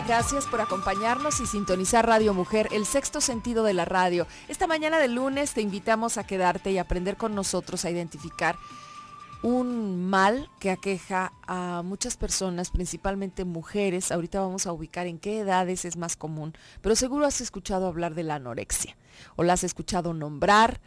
Gracias por acompañarnos y sintonizar Radio Mujer, el sexto sentido de la radio. Esta mañana de lunes te invitamos a quedarte y aprender con nosotros a identificar un mal que aqueja a muchas personas, principalmente mujeres. Ahorita vamos a ubicar en qué edades es más común, pero seguro has escuchado hablar de la anorexia o la has escuchado nombrar.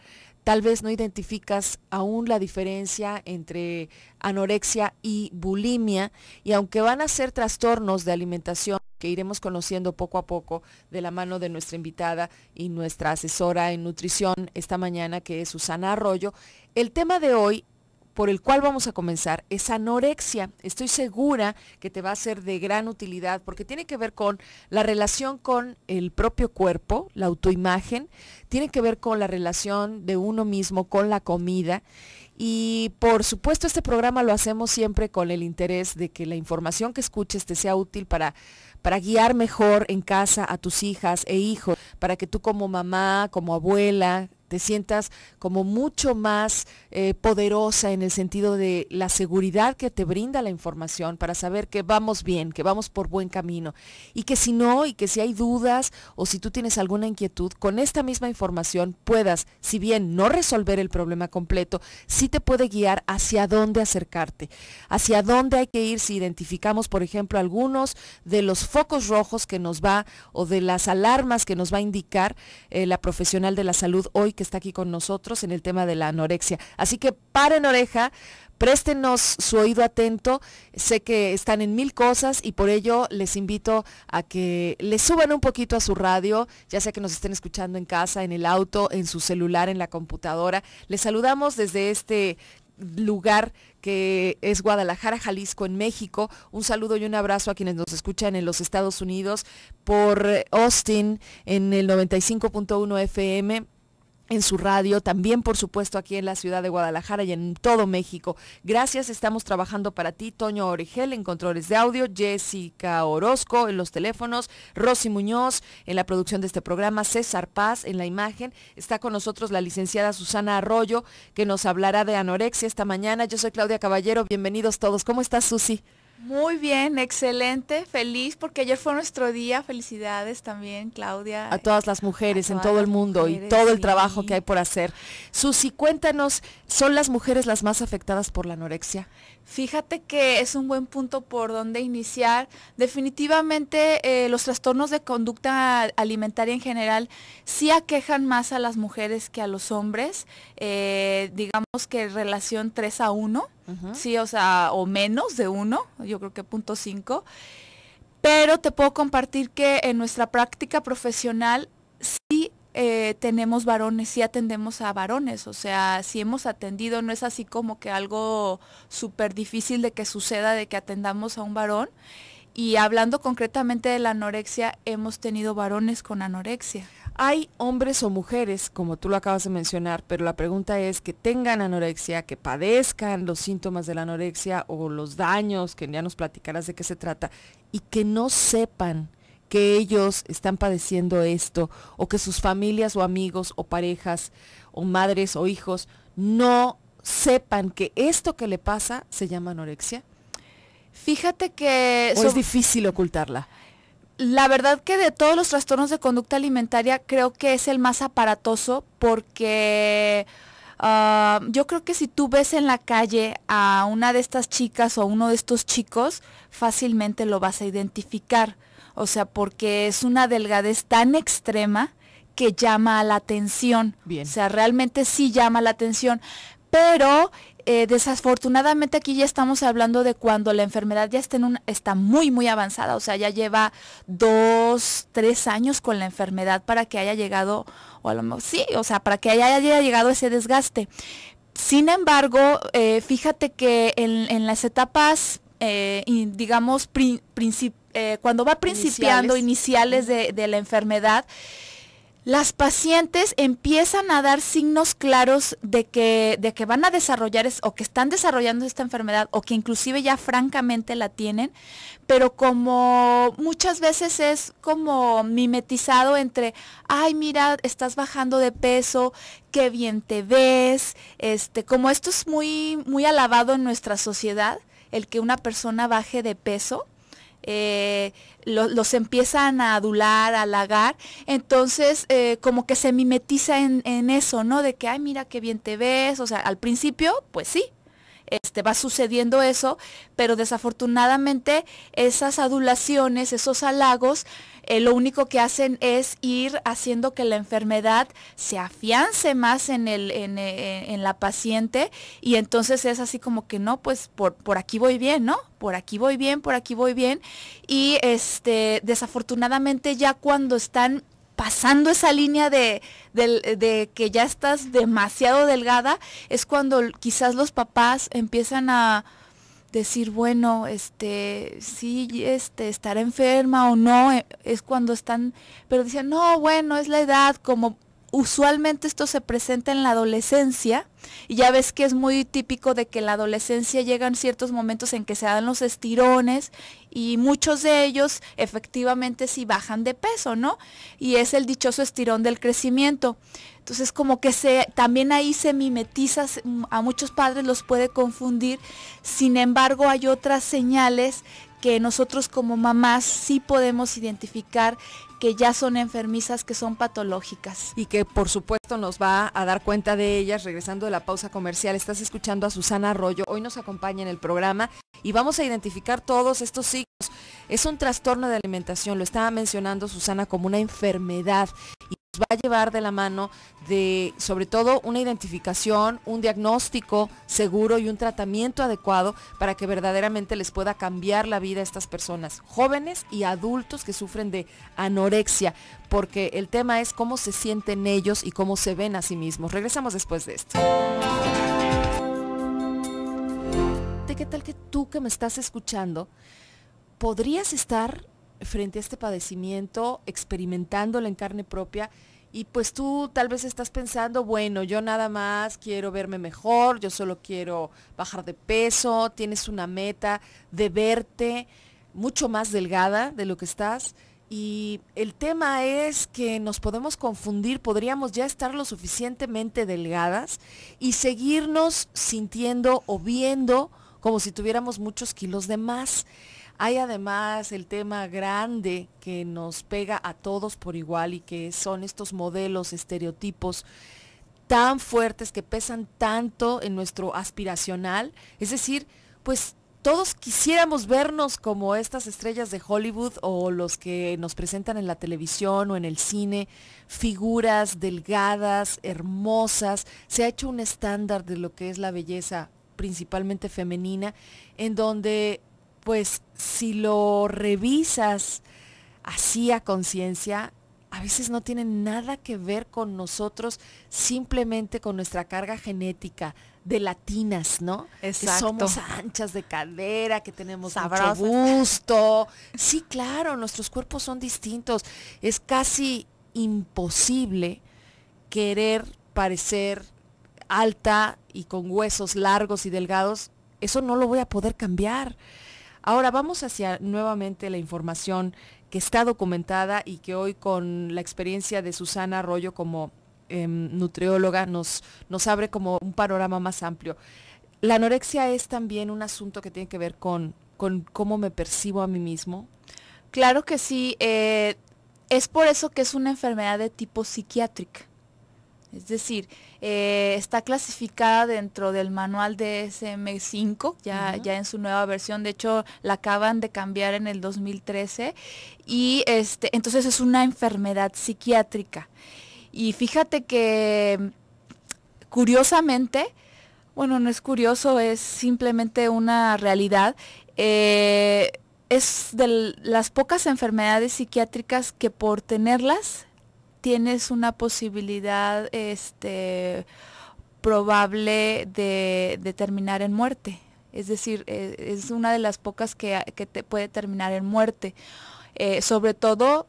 Tal vez no identificas aún la diferencia entre anorexia y bulimia, y aunque van a ser trastornos de alimentación que iremos conociendo poco a poco de la mano de nuestra invitada y nuestra asesora en nutrición esta mañana, que es Susana Arroyo, el tema de hoy por el cual vamos a comenzar es anorexia. Estoy segura que te va a ser de gran utilidad porque tiene que ver con la relación con el propio cuerpo, la autoimagen, tiene que ver con la relación de uno mismo con la comida. Y por supuesto este programa lo hacemos siempre con el interés de que la información que escuches te sea útil para guiar mejor en casa a tus hijas e hijos, para que tú como mamá, como abuela, te sientas como mucho más poderosa en el sentido de la seguridad que te brinda la información para saber que vamos bien, que vamos por buen camino, y que si no, y que si hay dudas o si tú tienes alguna inquietud, con esta misma información puedas, si bien no resolver el problema completo, sí te puede guiar hacia dónde acercarte, hacia dónde hay que ir si identificamos, por ejemplo, algunos de los focos rojos que nos va o de las alarmas que nos va a indicar la profesional de la salud hoy que está aquí con nosotros en el tema de la anorexia. Así que paren oreja, préstenos su oído atento. Sé que están en mil cosas y por ello les invito a que le suban un poquito a su radio, ya sea que nos estén escuchando en casa, en el auto, en su celular, en la computadora. Les saludamos desde este lugar que es Guadalajara, Jalisco, en México. Un saludo y un abrazo a quienes nos escuchan en los Estados Unidos por Austin en el 95.1 FM. En su radio, también por supuesto aquí en la ciudad de Guadalajara y en todo México. Gracias, estamos trabajando para ti, Toño Origel en controles de audio, Jessica Orozco en los teléfonos, Rosy Muñoz en la producción de este programa, César Paz en la imagen. Está con nosotros la licenciada Susana Arroyo, que nos hablará de anorexia esta mañana. Yo soy Claudia Caballero, bienvenidos todos. ¿Cómo estás, Susi? Muy bien, excelente, feliz porque ayer fue nuestro día. Felicidades también, Claudia. A todas las mujeres en todo el mundo y todo el trabajo que hay por hacer. Susi, cuéntanos, ¿son las mujeres las más afectadas por la anorexia? Fíjate que es un buen punto por donde iniciar. Definitivamente los trastornos de conducta alimentaria en general sí aquejan más a las mujeres que a los hombres. Digamos que relación 3-1. Sí, o sea, o menos de 1, yo creo que 0.5, pero te puedo compartir que en nuestra práctica profesional sí tenemos varones, sí atendemos a varones, o sea, sí hemos atendido, no es así como que algo súper difícil de que suceda, de que atendamos a un varón. Y hablando concretamente de la anorexia, hemos tenido varones con anorexia. Hay hombres o mujeres, como tú lo acabas de mencionar, pero la pregunta es que tengan anorexia, que padezcan los síntomas de la anorexia o los daños, que ya nos platicarás de qué se trata, y que no sepan que ellos están padeciendo esto, o que sus familias o amigos o parejas o madres o hijos no sepan que esto que le pasa se llama anorexia. Fíjate que... ¿O es difícil ocultarla? La verdad que de todos los trastornos de conducta alimentaria creo que es el más aparatoso porque yo creo que si tú ves en la calle a una de estas chicas o uno de estos chicos, fácilmente lo vas a identificar. O sea, porque es una delgadez tan extrema que llama a la atención. Bien. O sea, realmente sí llama la atención. Pero desafortunadamente aquí ya estamos hablando de cuando la enfermedad ya está muy, muy avanzada, o sea, ya lleva 2-3 años con la enfermedad para que haya llegado, o a lo mejor, sí, o sea, para que haya llegado ese desgaste. Sin embargo, fíjate que en las etapas, digamos, cuando va principiando, iniciales de la enfermedad, las pacientes empiezan a dar signos claros de que van a desarrollar o que están desarrollando esta enfermedad o que inclusive ya francamente la tienen, pero como muchas veces es como mimetizado entre, ay, mira, estás bajando de peso, qué bien te ves, como esto es muy, muy alabado en nuestra sociedad, el que una persona baje de peso. los empiezan a adular, a halagar, entonces como que se mimetiza en eso, ¿no? De que, ay, mira qué bien te ves, o sea, al principio, pues sí, va sucediendo eso, pero desafortunadamente esas adulaciones, esos halagos, lo único que hacen es ir haciendo que la enfermedad se afiance más en la paciente, y entonces es así como que no, pues por aquí voy bien, ¿no? Por aquí voy bien, por aquí voy bien, y desafortunadamente ya cuando están pasando esa línea de que ya estás demasiado delgada, es cuando quizás los papás empiezan a decir, bueno, sí, estará enferma o no, es cuando están, pero dicen, no, bueno, es la edad, como usualmente esto se presenta en la adolescencia, y ya ves que es muy típico de que en la adolescencia llegan ciertos momentos en que se dan los estirones, y muchos de ellos efectivamente sí bajan de peso, ¿no? Y es el dichoso estirón del crecimiento. Entonces como que también ahí se mimetiza, a muchos padres los puede confundir. Sin embargo, hay otras señales que nosotros como mamás sí podemos identificar que ya son enfermizas, que son patológicas. Y que por supuesto nos va a dar cuenta de ellas regresando de la pausa comercial. Estás escuchando a Susana Arroyo, hoy nos acompaña en el programa y vamos a identificar todos estos signos. Es un trastorno de alimentación, lo estaba mencionando Susana como una enfermedad, y nos va a llevar de la mano de, sobre todo, una identificación, un diagnóstico seguro y un tratamiento adecuado para que verdaderamente les pueda cambiar la vida a estas personas, jóvenes y adultos que sufren de anorexia, porque el tema es cómo se sienten ellos y cómo se ven a sí mismos. Regresamos después de esto. ¿Qué tal que tú que me estás escuchando podrías estar frente a este padecimiento, experimentándolo en carne propia, y pues tú tal vez estás pensando, bueno, yo nada más quiero verme mejor, yo solo quiero bajar de peso, tienes una meta de verte mucho más delgada de lo que estás, y el tema es que nos podemos confundir, podríamos ya estar lo suficientemente delgadas y seguirnos sintiendo o viendo como si tuviéramos muchos kilos de más. Hay además el tema grande que nos pega a todos por igual, y que son estos modelos, estereotipos tan fuertes que pesan tanto en nuestro aspiracional. Es decir, pues todos quisiéramos vernos como estas estrellas de Hollywood o los que nos presentan en la televisión o en el cine, figuras delgadas, hermosas. Se ha hecho un estándar de lo que es la belleza, principalmente femenina, en donde pues si lo revisas así a conciencia, a veces no tiene nada que ver con nosotros, simplemente con nuestra carga genética de latinas, ¿no? Exacto. Que somos anchas de cadera, que tenemos sabrosas, mucho gusto. Sí, claro, nuestros cuerpos son distintos. Es casi imposible querer parecer alta y con huesos largos y delgados. Eso no lo voy a poder cambiar. Ahora vamos hacia nuevamente la información que está documentada y que hoy, con la experiencia de Susana Arroyo como nutrióloga, nos abre como un panorama más amplio. La anorexia es también un asunto que tiene que ver con cómo me percibo a mí mismo. Claro que sí, es por eso que es una enfermedad de tipo psiquiátrica. Es decir, está clasificada dentro del manual de DSM-5, ya en su nueva versión. De hecho, la acaban de cambiar en el 2013. Y entonces es una enfermedad psiquiátrica. Y fíjate que, curiosamente, bueno, no es curioso, es simplemente una realidad. Es de las pocas enfermedades psiquiátricas que por tenerlas tienes una posibilidad probable de terminar en muerte. Es decir, es una de las pocas que te puede terminar en muerte. Sobre todo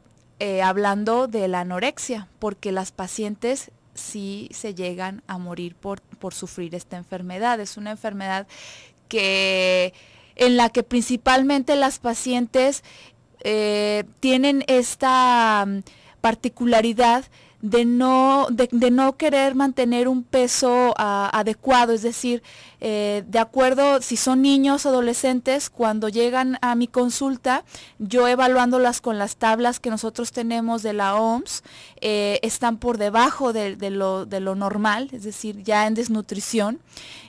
hablando de la anorexia, porque las pacientes sí se llegan a morir por sufrir esta enfermedad. Es una enfermedad en la que principalmente las pacientes tienen esta particularidad de no querer mantener un peso adecuado, es decir, de acuerdo, si son niños o adolescentes, cuando llegan a mi consulta, yo evaluándolas con las tablas que nosotros tenemos de la OMS, están por debajo de lo normal, es decir, ya en desnutrición.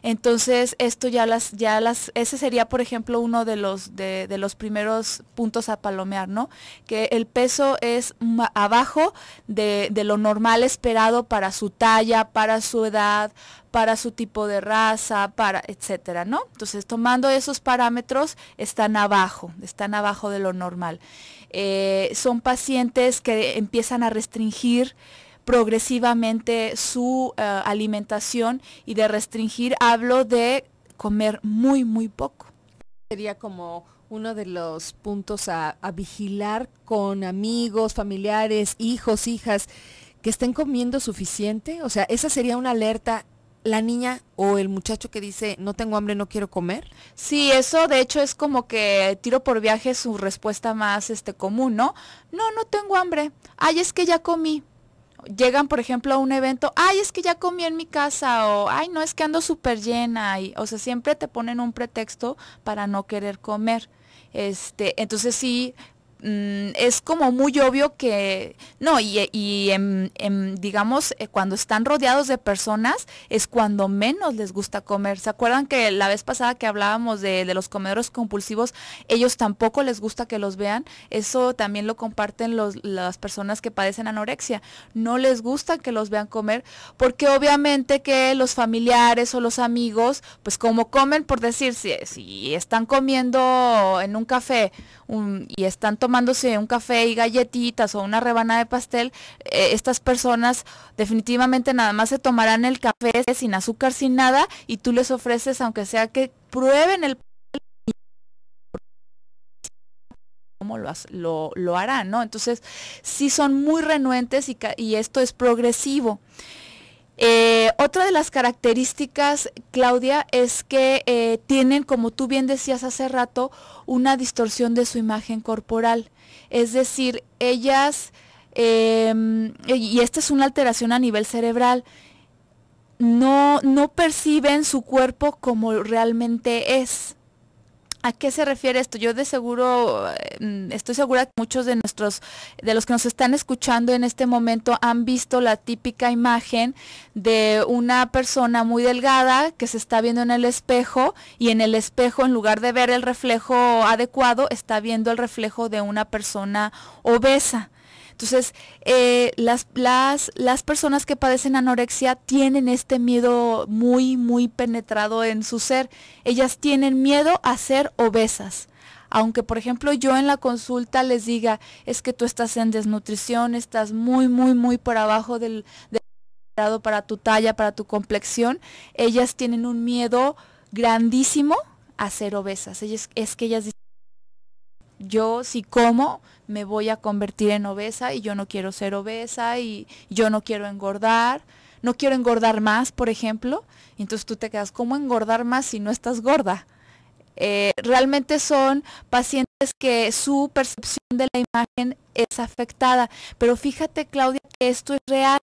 Entonces, esto ese sería, por ejemplo, uno de los primeros puntos a palomear, ¿no? Que el peso es abajo de lo normal esperado para su talla, para su edad, para su tipo de raza, etcétera, ¿no? Entonces, tomando esos parámetros, están abajo de lo normal. Son pacientes que empiezan a restringir progresivamente su alimentación, y de restringir hablo de comer muy, muy poco. Sería como uno de los puntos a vigilar con amigos, familiares, hijos, hijas, que estén comiendo suficiente. O sea, esa sería una alerta. La niña o el muchacho que dice, no tengo hambre, no quiero comer. Sí, eso de hecho es como que tiro por viaje su respuesta más común, ¿no? No tengo hambre. Ay, es que ya comí. Llegan, por ejemplo, a un evento, ay, es que ya comí en mi casa, o ay, no, es que ando súper llena, o sea, siempre te ponen un pretexto para no querer comer. Entonces sí, es como muy obvio que no, digamos, cuando están rodeados de personas es cuando menos les gusta comer. ¿Se acuerdan que la vez pasada que hablábamos de los comedores compulsivos, ellos tampoco les gusta que los vean? Eso también lo comparten las personas que padecen anorexia. No les gusta que los vean comer, porque obviamente que los familiares o los amigos, pues como comen, por decir, si están comiendo en un café y están tomándose un café y galletitas o una rebanada de pastel, estas personas definitivamente nada más se tomarán el café sin azúcar, sin nada, y tú les ofreces, aunque sea que prueben el cómo lo harán, ¿no? Entonces, sí son muy renuentes y esto es progresivo. Otra de las características, Claudia, es que tienen, como tú bien decías hace rato, una distorsión de su imagen corporal. Es decir, ellas, y esta es una alteración a nivel cerebral, no perciben su cuerpo como realmente es. ¿A qué se refiere esto? Yo de seguro, estoy segura que muchos de los que nos están escuchando en este momento han visto la típica imagen de una persona muy delgada que se está viendo en el espejo, y en el espejo, en lugar de ver el reflejo adecuado, está viendo el reflejo de una persona obesa. Entonces, las personas que padecen anorexia tienen este miedo muy, muy penetrado en su ser. Ellas tienen miedo a ser obesas. Aunque, por ejemplo, yo en la consulta les diga, es que tú estás en desnutrición, estás muy, muy, muy por abajo del para tu talla, para tu complexión, ellas tienen un miedo grandísimo a ser obesas. Es que ellas dicen, yo si como me voy a convertir en obesa, y yo no quiero ser obesa, y yo no quiero engordar más, por ejemplo. Y entonces tú te quedas, ¿cómo engordar más si no estás gorda? Realmente son pacientes que su percepción de la imagen es afectada. Pero fíjate, Claudia, que esto es real.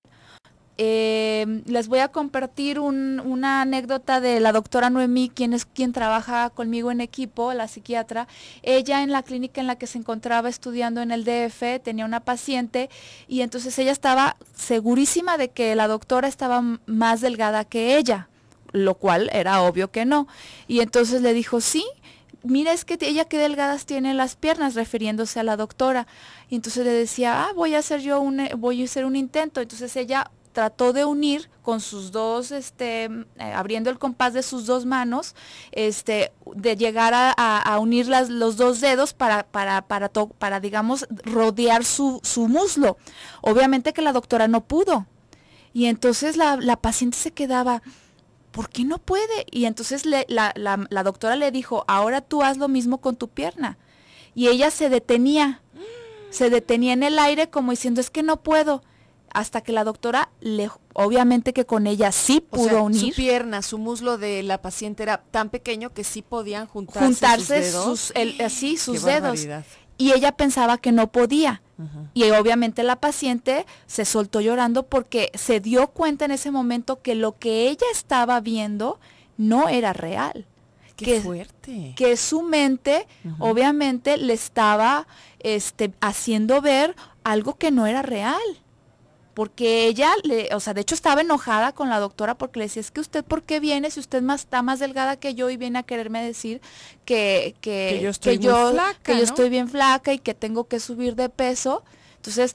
Les voy a compartir una anécdota de la doctora Noemí, quien trabaja conmigo en equipo, la psiquiatra. Ella, en la clínica en la que se encontraba estudiando en el DF, tenía una paciente, y entonces ella estaba segurísima de que la doctora estaba más delgada que ella, lo cual era obvio que no. Y entonces le dijo, sí, mira, es que ella qué delgadas tiene las piernas, refiriéndose a la doctora. Y entonces le decía, voy a hacer un intento. Entonces ella trató de unir con sus dos, abriendo el compás de sus dos manos, de llegar a unir los dos dedos para digamos, rodear su muslo. Obviamente que la doctora no pudo. Y entonces la paciente se quedaba, ¿por qué no puede? Y entonces la doctora le dijo, ahora tú haz lo mismo con tu pierna. Y ella se detenía en el aire como diciendo, es que no puedo. Hasta que la doctora, obviamente que con ella sí pudo unir. Su pierna, su muslo de la paciente era tan pequeño que sí podían juntarse sus dedos. sus dedos. y ella pensaba que no podía. Ujú. Y obviamente la paciente se soltó llorando porque se dio cuenta en ese momento que lo que ella estaba viendo no era real. Qué fuerte. Que su mente Ujú. obviamente le estaba haciendo ver algo que no era real. Porque ella, o sea, de hecho estaba enojada con la doctora porque le decía, es que usted, ¿por qué viene si usted está más delgada que yo y viene a quererme decir Que yo estoy muy flaca, que yo ¿no? estoy bien flaca y que tengo que subir de peso? Entonces,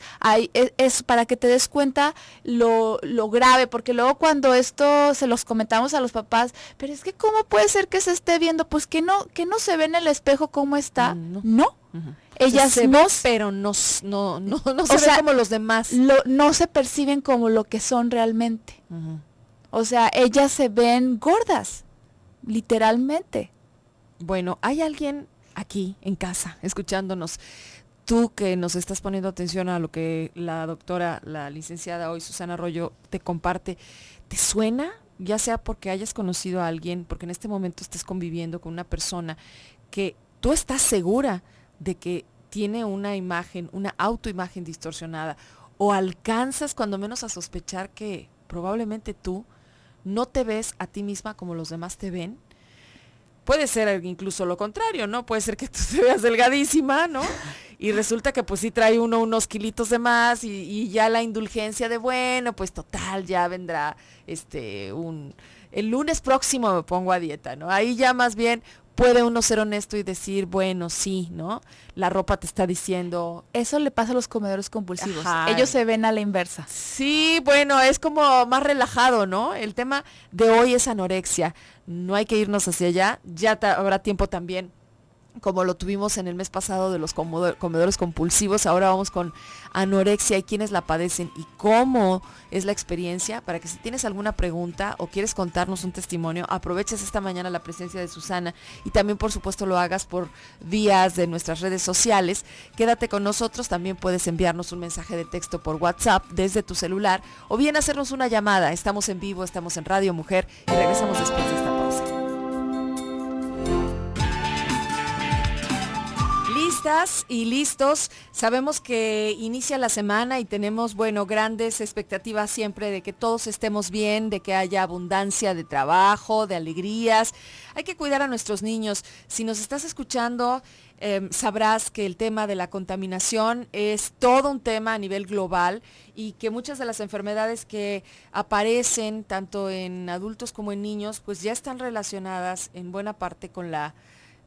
es para que te des cuenta lo grave, porque luego cuando esto se los comentamos a los papás, pero es que ¿cómo puede ser que se esté viendo? Pues que no se ve en el espejo cómo está. No. No. Ujú. Ellas se no, ve, pero no se o ve sea, como los demás. no se perciben como lo que son realmente. Ujú. O sea, ellas se ven gordas, literalmente. Bueno, hay alguien aquí en casa escuchándonos. Tú que nos estás poniendo atención a lo que la doctora, la licenciada hoy, Susana Arroyo, te comparte, ¿te suena? Ya sea porque hayas conocido a alguien, porque en este momento estés conviviendo con una persona que tú estás segura de que tiene una imagen, una autoimagen distorsionada, o alcanzas cuando menos a sospechar que probablemente tú no te ves a ti misma como los demás te ven. Puede ser incluso lo contrario, ¿no? Puede ser que tú te veas delgadísima, ¿no? Y resulta que pues sí trae unos kilitos de más y ya la indulgencia de, bueno, pues total, ya vendrá el lunes próximo me pongo a dieta, ¿no? Ahí ya más bien puede uno ser honesto y decir, bueno, sí, ¿no? La ropa te está diciendo. Eso le pasa a los comedores compulsivos. Ajá. Ellos se ven a la inversa. Sí, bueno, es como más relajado, ¿no? El tema de hoy es anorexia. No hay que irnos hacia allá. Ya habrá tiempo también, como lo tuvimos en el mes pasado de los comedores compulsivos. Ahora vamos con anorexia y quiénes la padecen y cómo es la experiencia, para que si tienes alguna pregunta o quieres contarnos un testimonio, aproveches esta mañana la presencia de Susana y también por supuesto lo hagas por vías de nuestras redes sociales. Quédate con nosotros, también puedes enviarnos un mensaje de texto por WhatsApp desde tu celular o bien hacernos una llamada. Estamos en vivo, estamos en Radio Mujer y regresamos después de esta pausa. Listas y listos, sabemos que inicia la semana y tenemos, bueno, grandes expectativas siempre de que todos estemos bien, de que haya abundancia de trabajo, de alegrías. Hay que cuidar a nuestros niños. Si nos estás escuchando, sabrás que el tema de la contaminación es todo un tema a nivel global y que muchas de las enfermedades que aparecen tanto en adultos como en niños, pues ya están relacionadas en buena parte con la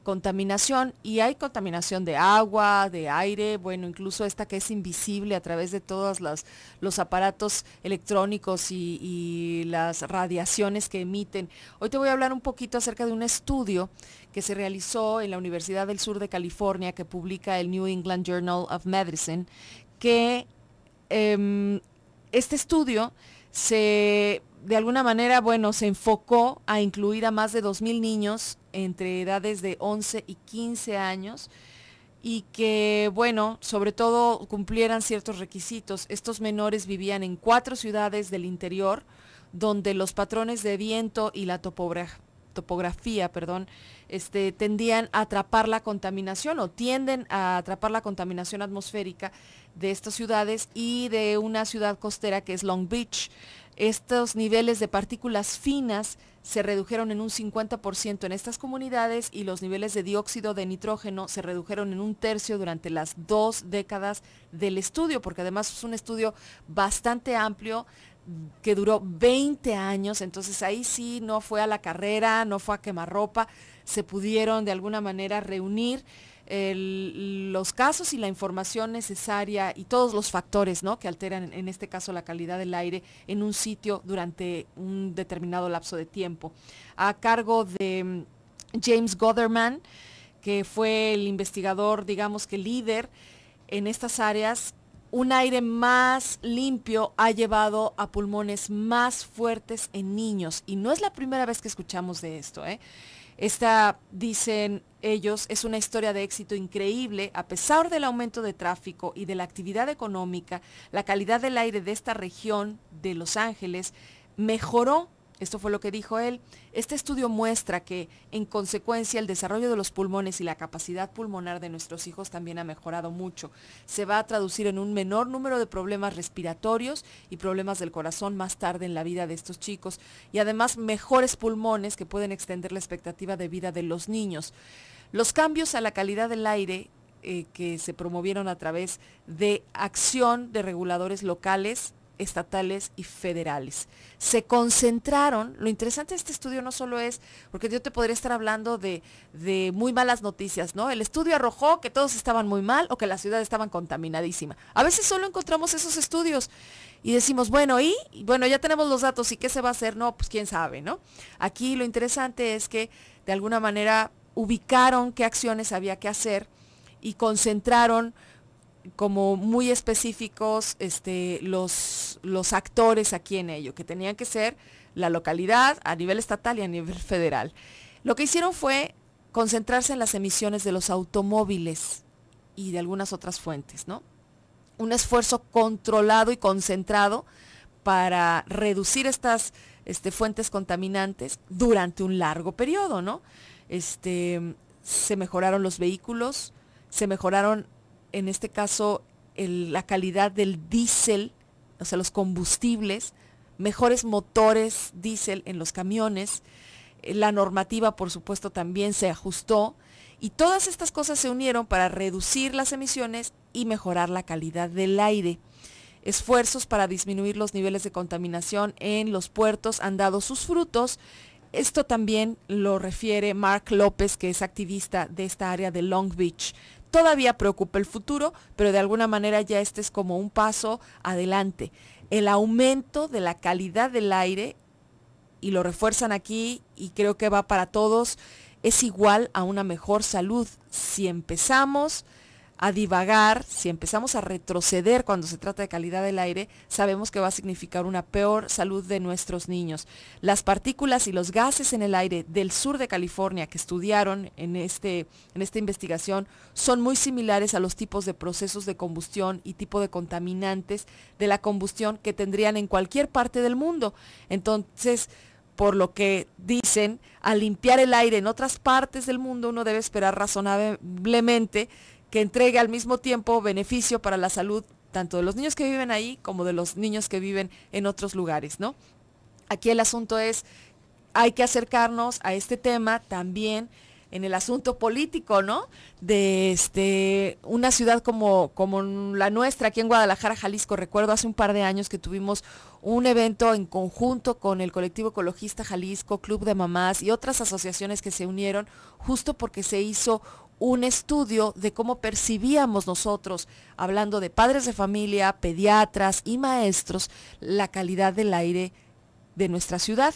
contaminación, y hay contaminación de agua, de aire, bueno, incluso esta que es invisible a través de todos los aparatos electrónicos y las radiaciones que emiten. Hoy te voy a hablar un poquito acerca de un estudio que se realizó en la Universidad del Sur de California, que publica el New England Journal of Medicine, que este estudio de alguna manera, bueno, se enfocó a incluir a más de 2,000 niños entre edades de 11 y 15 años y que, bueno, sobre todo cumplieran ciertos requisitos. Estos menores vivían en 4 ciudades del interior, donde los patrones de viento y la topografía, tendían a atrapar la contaminación o tienden a atrapar la contaminación atmosférica de estas ciudades y de una ciudad costera que es Long Beach. Estos niveles de partículas finas se redujeron en un 50% en estas comunidades y los niveles de dióxido de nitrógeno se redujeron en 1/3 durante las 2 décadas del estudio, porque además es un estudio bastante amplio que duró 20 años, entonces ahí sí no fue a la carrera, no fue a quemarropa, se pudieron de alguna manera reunir los casos y la información necesaria y todos los factores, ¿no?, que alteran en este caso la calidad del aire en un sitio durante un determinado lapso de tiempo. A cargo de James Goderman, que fue el investigador, digamos que líder en estas áreas, un aire más limpio ha llevado a pulmones más fuertes en niños. Y no es la primera vez que escuchamos de esto, ¿eh? Esta, dicen ellos, es una historia de éxito increíble. A pesar del aumento de tráfico y de la actividad económica, la calidad del aire de esta región de Los Ángeles mejoró Esto fue lo que dijo él. Este estudio muestra que, en consecuencia, el desarrollo de los pulmones y la capacidad pulmonar de nuestros hijos también ha mejorado mucho. Se va a traducir en un menor número de problemas respiratorios y problemas del corazón más tarde en la vida de estos chicos, y además mejores pulmones que pueden extender la expectativa de vida de los niños. Los cambios a la calidad del aire que se promovieron a través de acción de reguladores locales, estatales y federales. Se concentraron, lo interesante de este estudio no solo es, porque yo te podría estar hablando de muy malas noticias, ¿no? El estudio arrojó que todos estaban muy mal o que la ciudad estaba contaminadísima. A veces solo encontramos esos estudios y decimos, bueno, ya tenemos los datos, ¿y qué se va a hacer? No, pues quién sabe, ¿no? Aquí lo interesante es que de alguna manera ubicaron qué acciones había que hacer y concentraron como muy específicos los actores aquí en ello, que tenían que ser la localidad a nivel estatal y a nivel federal. Lo que hicieron fue concentrarse en las emisiones de los automóviles y de algunas otras fuentes, ¿no? Un esfuerzo controlado y concentrado para reducir estas fuentes contaminantes durante un largo periodo, ¿no? Se mejoraron los vehículos, se mejoraron en este caso la calidad del diésel, o sea, los combustibles, mejores motores diésel en los camiones, la normativa por supuesto también se ajustó, y todas estas cosas se unieron para reducir las emisiones y mejorar la calidad del aire. Esfuerzos para disminuir los niveles de contaminación en los puertos han dado sus frutos. Esto también lo refiere Mark López, que es activista de esta área de Long Beach. Todavía preocupa el futuro, pero de alguna manera ya este es como un paso adelante. El aumento de la calidad del aire, y lo refuerzan aquí, y creo que va para todos, es igual a una mejor salud. Si empezamos a divagar, si empezamos a retroceder cuando se trata de calidad del aire, sabemos que va a significar una peor salud de nuestros niños. Las partículas y los gases en el aire del sur de California que estudiaron en esta investigación son muy similares a los tipos de procesos de combustión y tipo de contaminantes de la combustión que tendrían en cualquier parte del mundo. Entonces, por lo que dicen, al limpiar el aire en otras partes del mundo, uno debe esperar razonablemente que entregue al mismo tiempo beneficio para la salud tanto de los niños que viven ahí como de los niños que viven en otros lugares, ¿no? Aquí el asunto es, hay que acercarnos a este tema también en el asunto político, ¿no? De una ciudad como la nuestra, aquí en Guadalajara, Jalisco. Recuerdo hace un par de años que tuvimos un evento en conjunto con el colectivo ecologista Jalisco, Club de Mamás y otras asociaciones que se unieron justo porque se hizo un estudio de cómo percibíamos nosotros, hablando de padres de familia, pediatras y maestros, la calidad del aire de nuestra ciudad.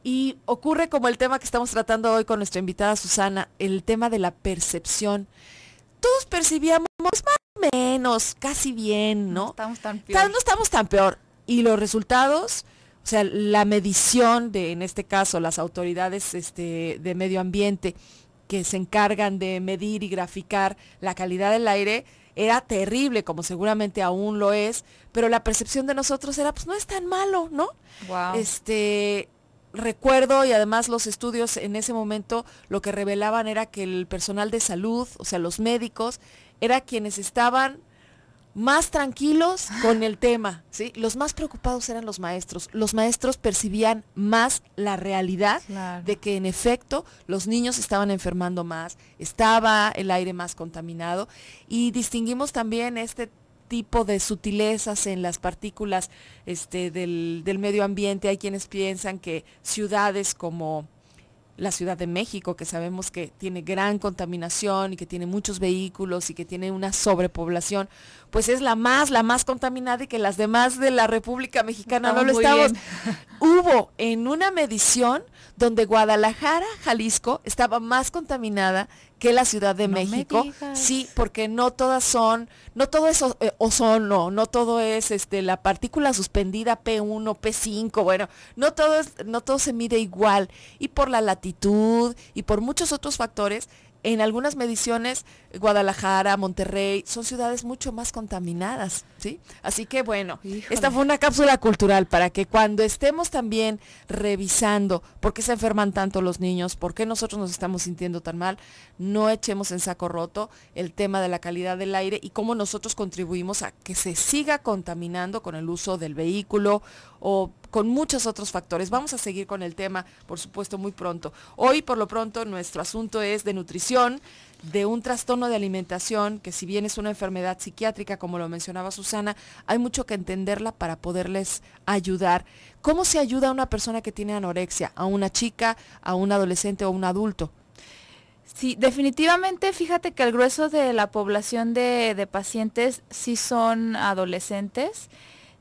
Y ocurre como el tema que estamos tratando hoy con nuestra invitada Susana, el tema de la percepción. Todos percibíamos más o menos, casi bien, ¿no? No estamos tan peor. No estamos tan peor. Y los resultados, o sea, la medición de, en este caso, las autoridades de medio ambiente, que se encargan de medir y graficar la calidad del aire, era terrible, como seguramente aún lo es, pero la percepción de nosotros era, pues no es tan malo, ¿no? Wow. Recuerdo, y además los estudios en ese momento lo que revelaban era que el personal de salud, o sea, los médicos, era quienes estaban más tranquilos con el tema, ¿sí? Los más preocupados eran los maestros. Los maestros percibían más la realidad de que en efecto los niños estaban enfermando más, estaba el aire más contaminado, y distinguimos también este tipo de sutilezas en las partículas del medio ambiente. Hay quienes piensan que ciudades como la Ciudad de México, que sabemos que tiene gran contaminación y que tiene muchos vehículos y que tiene una sobrepoblación, pues es la más contaminada, y que las demás de la República Mexicana no lo estamos. Hubo en una medición donde Guadalajara, Jalisco, estaba más contaminada que la Ciudad de México. Sí, porque no todo es ozono, no todo es la partícula suspendida P1, P5, bueno, no todo se mide igual, y por la latitud y por muchos otros factores, en algunas mediciones, Guadalajara, Monterrey, son ciudades mucho más contaminadas, ¿sí? Así que bueno, Híjole. esta fue una cápsula cultural para que cuando estemos también revisando por qué se enferman tanto los niños, por qué nosotros nos estamos sintiendo tan mal, no echemos en saco roto el tema de la calidad del aire y cómo nosotros contribuimos a que se siga contaminando con el uso del vehículo o con muchos otros factores. Vamos a seguir con el tema, por supuesto, muy pronto. Hoy, por lo pronto, nuestro asunto es de nutrición, de un trastorno de alimentación, que si bien es una enfermedad psiquiátrica, como lo mencionaba Susana, hay mucho que entenderla para poderles ayudar. ¿Cómo se ayuda a una persona que tiene anorexia? ¿A una chica, a un adolescente o a un adulto? Sí, definitivamente, fíjate que el grueso de la población de pacientes sí son adolescentes,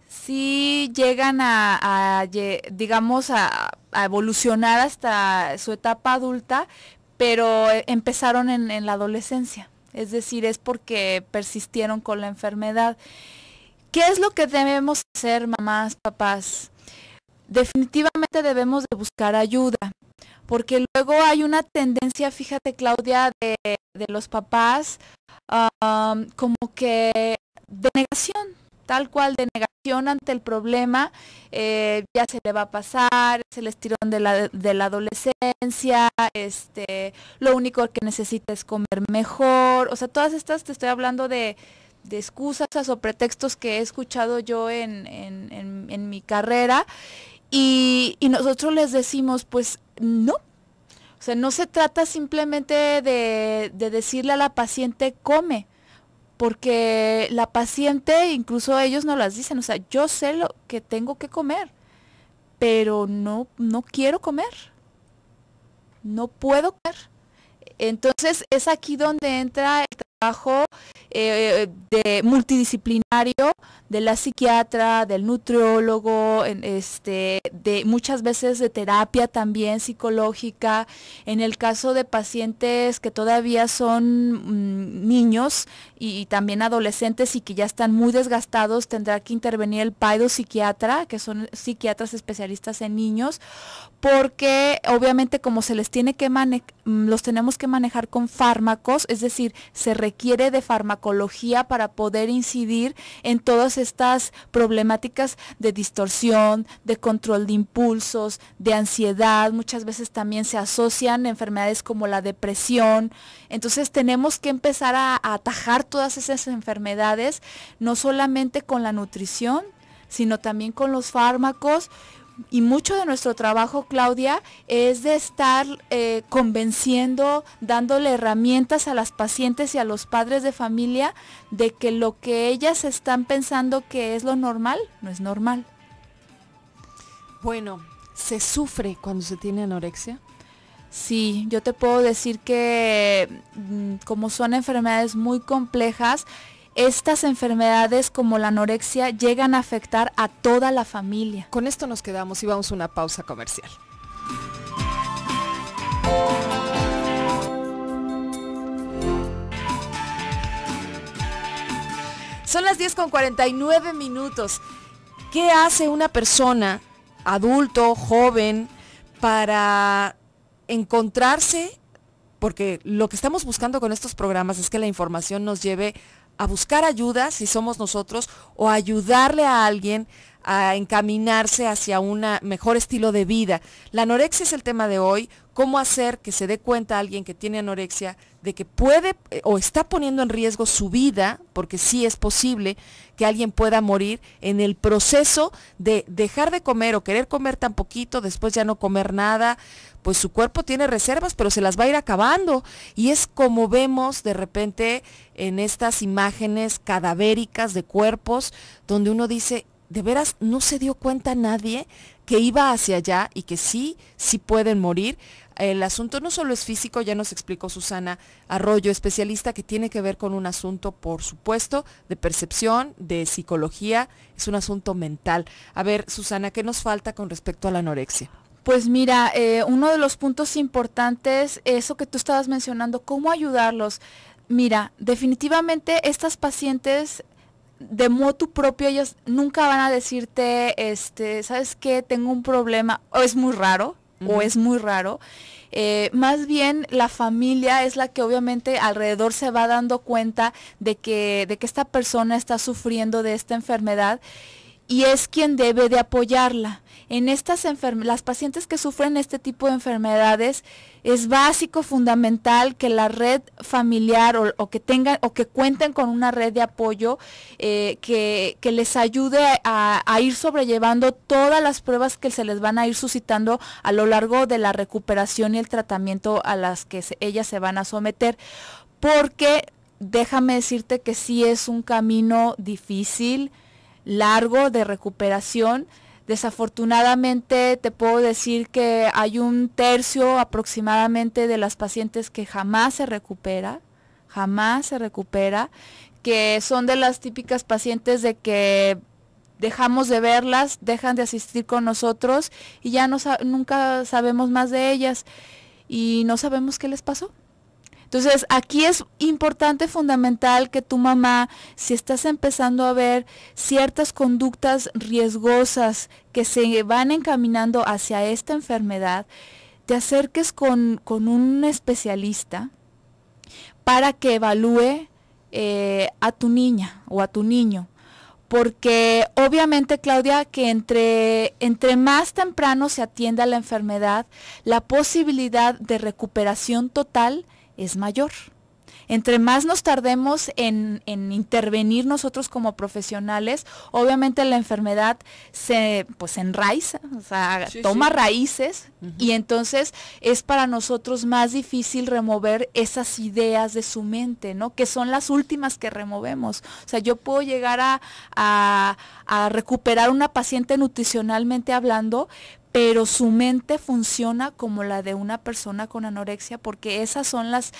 sí llegan digamos, a evolucionar hasta su etapa adulta, pero empezaron en la adolescencia, es decir, es porque persistieron con la enfermedad. ¿Qué es lo que debemos hacer, mamás, papás? Definitivamente debemos de buscar ayuda, porque luego hay una tendencia, fíjate, Claudia, de los papás, como que de negación, tal cual, de negación ante el problema. Ya se le va a pasar, es el estirón de la adolescencia, lo único que necesita es comer mejor, o sea, todas estas, te estoy hablando de excusas o pretextos que he escuchado yo en mi carrera, y nosotros les decimos, pues no. O sea, no se trata simplemente de decirle a la paciente come, porque la paciente, incluso ellos nos las dicen, o sea, yo sé lo que tengo que comer, pero no quiero comer, no puedo comer. Entonces es aquí donde entra el trabajo de multidisciplinario de la psiquiatra, del nutriólogo, de muchas veces de terapia también psicológica. En el caso de pacientes que todavía son niños y también adolescentes y que ya están muy desgastados, tendrá que intervenir el psiquiatra, que son psiquiatras especialistas en niños, porque obviamente como se les tiene que los tenemos que manejar con fármacos, es decir, se requiere de farmacología para poder incidir en todas estas problemáticas de distorsión, de control de impulsos, de ansiedad. Muchas veces también se asocian enfermedades como la depresión. Entonces tenemos que empezar a atajar todas esas enfermedades, no solamente con la nutrición, sino también con los fármacos. Y mucho de nuestro trabajo, Claudia, es de estar convenciendo, dándole herramientas a las pacientes y a los padres de familia de que lo que ellas están pensando que es lo normal, no es normal. Bueno, ¿se sufre cuando se tiene anorexia? Sí, yo te puedo decir que como son enfermedades muy complejas, estas enfermedades como la anorexia llegan a afectar a toda la familia. Con esto nos quedamos y vamos a una pausa comercial. Son las 10:49. ¿Qué hace una persona, adulto, joven, para encontrarse? Porque lo que estamos buscando con estos programas es que la información nos lleve a buscar ayuda, si somos nosotros, o ayudarle a alguien a encaminarse hacia un mejor estilo de vida. La anorexia es el tema de hoy. Cómo hacer que se dé cuenta alguien que tiene anorexia de que puede o está poniendo en riesgo su vida, porque sí es posible que alguien pueda morir en el proceso de dejar de comer o querer comer tan poquito, después ya no comer nada. Pues su cuerpo tiene reservas, pero se las va a ir acabando. Y es como vemos de repente en estas imágenes cadavéricas de cuerpos, donde uno dice, de veras no se dio cuenta nadie que iba hacia allá y que sí pueden morir. El asunto no solo es físico, ya nos explicó Susana Arroyo, especialista, que tiene que ver con un asunto, por supuesto, de percepción, de psicología, es un asunto mental. A ver, Susana, ¿qué nos falta con respecto a la anorexia? Pues mira, uno de los puntos importantes, eso que tú estabas mencionando, ¿cómo ayudarlos? Mira, definitivamente estas pacientes, de motu propio, ellos nunca van a decirte, ¿sabes qué? Tengo un problema, o es muy raro, o es muy raro. Más bien la familia es la que obviamente alrededor se va dando cuenta de que esta persona está sufriendo de esta enfermedad y es quien debe de apoyarla. En las pacientes que sufren este tipo de enfermedades, es básico, fundamental que la red familiar o que cuenten con una red de apoyo que les ayude a ir sobrellevando todas las pruebas que se les van a ir suscitando a lo largo de la recuperación y el tratamiento a las que ellas se van a someter. Porque déjame decirte que sí es un camino difícil, largo de recuperación. Desafortunadamente te puedo decir que hay 1/3 aproximadamente de las pacientes que jamás se recupera, que son de las típicas pacientes de que dejamos de verlas, dejan de asistir con nosotros y ya nunca sabemos más de ellas y no sabemos qué les pasó. Entonces, aquí es importante, fundamental que tu mamá, si estás empezando a ver ciertas conductas riesgosas que se van encaminando hacia esta enfermedad, te acerques con un especialista para que evalúe a tu niña o a tu niño. Porque obviamente, Claudia, que entre más temprano se atienda la enfermedad, la posibilidad de recuperación total es mayor. Entre más nos tardemos en intervenir nosotros como profesionales, obviamente la enfermedad se enraiza, o sea, toma raíces, y entonces es para nosotros más difícil remover esas ideas de su mente, ¿no? Que son las últimas que removemos. O sea, yo puedo llegar a recuperar una paciente nutricionalmente hablando, pero su mente funciona como la de una persona con anorexia, porque esas son las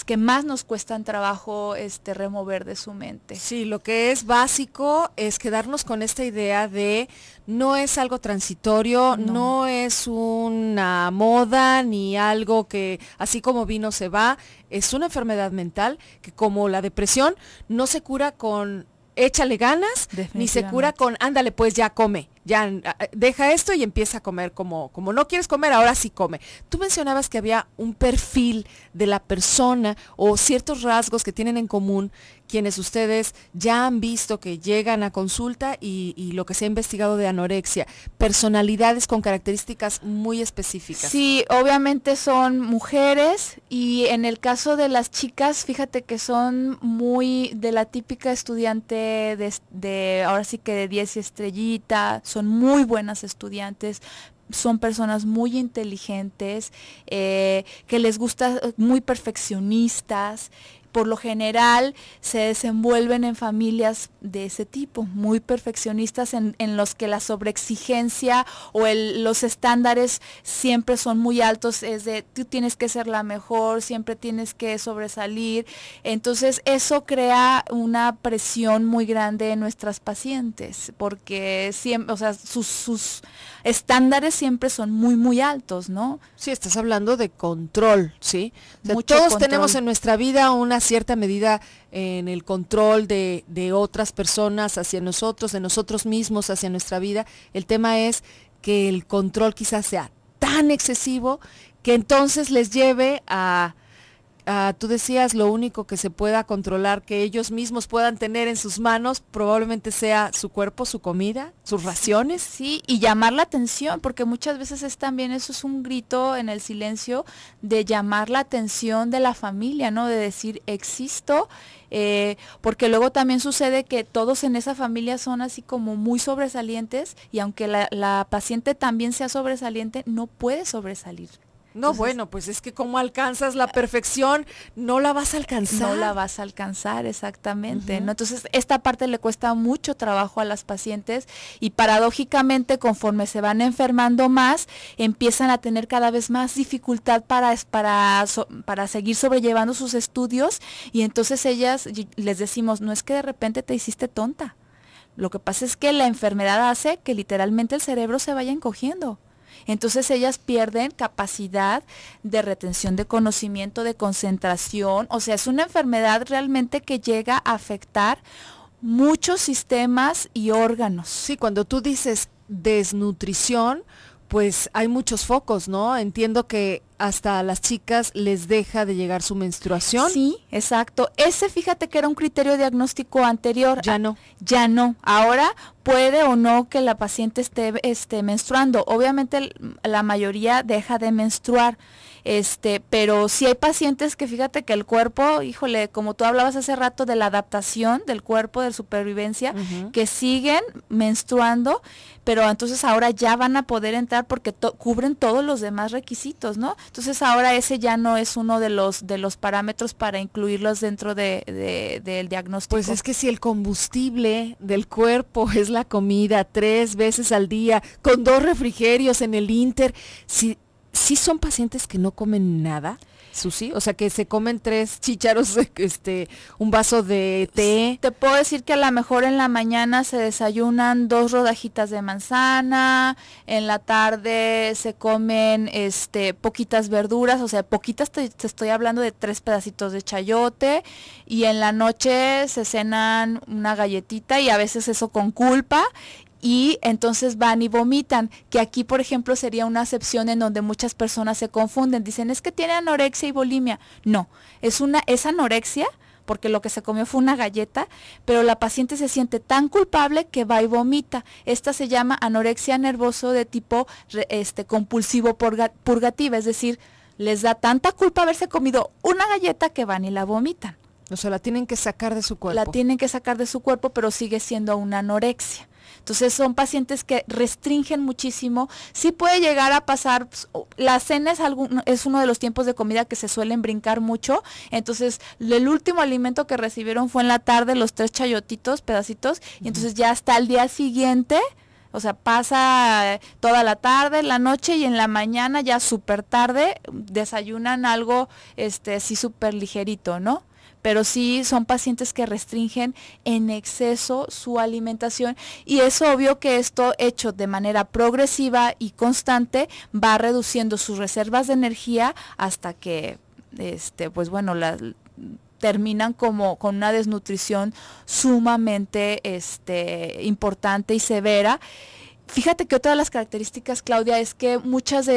que más nos cuestan trabajo remover de su mente. Sí, lo que es básico es quedarnos con esta idea de no es algo transitorio, no es una moda ni algo que así como vino se va, es una enfermedad mental que, como la depresión, no se cura con échale ganas, ni se cura con ándale pues ya come, ya deja esto y empieza a comer como no quieres comer, ahora sí come. Tú mencionabas que había un perfil de la persona o ciertos rasgos que tienen en común quienes ustedes ya han visto que llegan a consulta y lo que se ha investigado de anorexia, personalidades con características muy específicas. Sí, obviamente son mujeres y en el caso de las chicas, fíjate que son muy de la típica estudiante de ahora sí que de 10 estrellitas, son muy buenas estudiantes, son personas muy inteligentes, que les gusta, muy perfeccionistas. Por lo general se desenvuelven en familias de ese tipo, muy perfeccionistas en los que la sobreexigencia o los estándares siempre son muy altos, es de tú tienes que ser la mejor, siempre tienes que sobresalir. Entonces eso crea una presión muy grande en nuestras pacientes, porque siempre, o sea, sus estándares siempre son muy, muy altos, ¿no? Sí, estás hablando de control, ¿sí? O sea, Mucho todos control. tenemos en nuestra vida una cierta medida en el control de otras personas hacia nosotros, de nosotros mismos hacia nuestra vida. El tema es que el control quizás sea tan excesivo que entonces les lleve tú decías, lo único que se pueda controlar, que ellos mismos puedan tener en sus manos, probablemente sea su cuerpo, su comida, sus raciones. Sí, y llamar la atención, porque muchas veces eso es un grito en el silencio de llamar la atención de la familia, ¿no? De decir, existo, porque luego también sucede que todos en esa familia son así como muy sobresalientes, y aunque la paciente también sea sobresaliente, no puede sobresalir. No, entonces, bueno, pues es que como alcanzas la perfección, no la vas a alcanzar. No la vas a alcanzar, exactamente, ¿no? Entonces, esta parte le cuesta mucho trabajo a las pacientes y paradójicamente, conforme se van enfermando más, empiezan a tener cada vez más dificultad para seguir sobrellevando sus estudios, y entonces ellas, les decimos, no es que de repente te hiciste tonta. Lo que pasa es que la enfermedad hace que literalmente el cerebro se vaya encogiendo. Entonces ellas pierden capacidad de retención de conocimiento, de concentración. O sea, es una enfermedad realmente que llega a afectar muchos sistemas y órganos. Sí, cuando tú dices desnutrición, pues hay muchos focos, ¿no? Entiendo que hasta a las chicas les deja de llegar su menstruación. Sí, exacto. Ese, fíjate que era un criterio diagnóstico anterior. Ya no. Ya no. Ahora puede o no que la paciente esté menstruando. Obviamente la mayoría deja de menstruar. Pero sí hay pacientes que fíjate que el cuerpo, híjole, como tú hablabas hace rato de la adaptación del cuerpo, de supervivencia, que siguen menstruando, pero entonces ahora ya van a poder entrar porque cubren todos los demás requisitos, ¿no? Entonces ahora ese ya no es uno de los parámetros para incluirlos dentro del diagnóstico. Pues es que si el combustible del cuerpo es la comida 3 veces al día, con 2 refrigerios en el Inter, ¿sí son pacientes que no comen nada, Susi? O sea, que se comen 3 chícharos, un vaso de té. Te puedo decir que a lo mejor en la mañana se desayunan 2 rodajitas de manzana, en la tarde se comen poquitas verduras, o sea, poquitas, te estoy hablando de 3 pedacitos de chayote, y en la noche se cenan una galletita y a veces eso con culpa. Y entonces van y vomitan, que aquí, por ejemplo, sería una acepción en donde muchas personas se confunden, dicen, es que tiene anorexia y bulimia. No, es anorexia, porque lo que se comió fue una galleta, pero la paciente se siente tan culpable que va y vomita. Esta se llama anorexia nervoso de tipo compulsivo purgativa, es decir, les da tanta culpa haberse comido una galleta que van y la vomitan. O sea, la tienen que sacar de su cuerpo. La tienen que sacar de su cuerpo, pero sigue siendo una anorexia. Entonces son pacientes que restringen muchísimo. Sí puede llegar a pasar, la cena es uno de los tiempos de comida que se suelen brincar mucho. Entonces el último alimento que recibieron fue en la tarde, los 3 chayotitos, pedacitos, y entonces ya hasta el día siguiente, o sea, pasa toda la tarde, la noche, y en la mañana ya súper tarde desayunan algo así súper ligerito, ¿no? Pero sí son pacientes que restringen en exceso su alimentación, y es obvio que esto, hecho de manera progresiva y constante, va reduciendo sus reservas de energía hasta que, pues bueno, terminan como con una desnutrición sumamente importante y severa. Fíjate que otra de las características, Claudia, es que muchas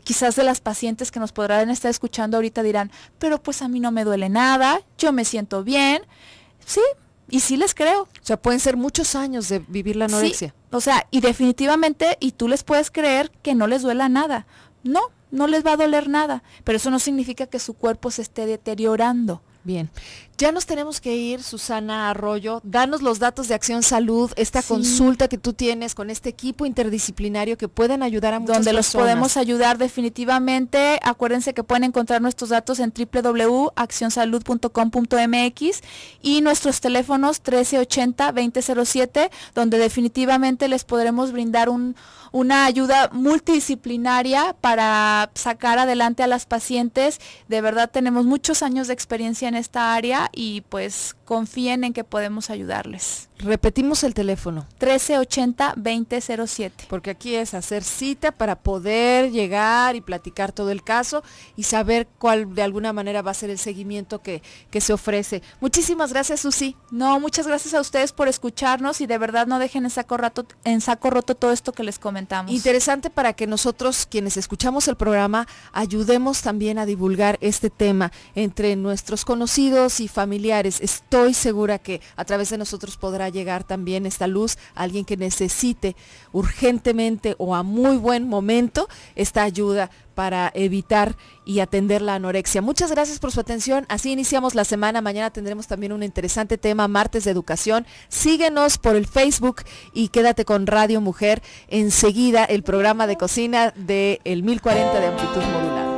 quizás de las pacientes que nos podrán estar escuchando ahorita dirán, pero pues a mí no me duele nada, yo me siento bien. Sí, y sí les creo. O sea, pueden ser muchos años de vivir la anorexia. Sí, o sea, y definitivamente, y tú les puedes creer que no les duela nada. No les va a doler nada, pero eso no significa que su cuerpo se esté deteriorando. Bien, ya nos tenemos que ir, Susana Arroyo. Danos los datos de Acción Salud, esta consulta que tú tienes con este equipo interdisciplinario que pueden ayudar a muchas donde personas. Los podemos ayudar definitivamente. Acuérdense que pueden encontrar nuestros datos en www.accionsalud.com.mx y nuestros teléfonos 1380-2007, donde definitivamente les podremos brindar una ayuda multidisciplinaria para sacar adelante a las pacientes. De verdad tenemos muchos años de experiencia en esta área y pues confíen en que podemos ayudarles. Repetimos el teléfono. 1380-2007. Porque aquí es hacer cita para poder llegar y platicar todo el caso y saber cuál de alguna manera va a ser el seguimiento que se ofrece. Muchísimas gracias, Susi. No, muchas gracias a ustedes por escucharnos y de verdad no dejen en saco roto todo esto que les comentamos. Interesante para que nosotros, quienes escuchamos el programa, ayudemos también a divulgar este tema entre nuestros conocidos y familiares. Estoy segura que a través de nosotros podrá llegar también esta luz a alguien que necesite urgentemente o a muy buen momento esta ayuda para evitar y atender la anorexia. Muchas gracias por su atención. Así iniciamos la semana. Mañana tendremos también un interesante tema, martes de educación. Síguenos por el Facebook y quédate con Radio Mujer. Enseguida el programa de cocina de el 1040 de amplitud modulada.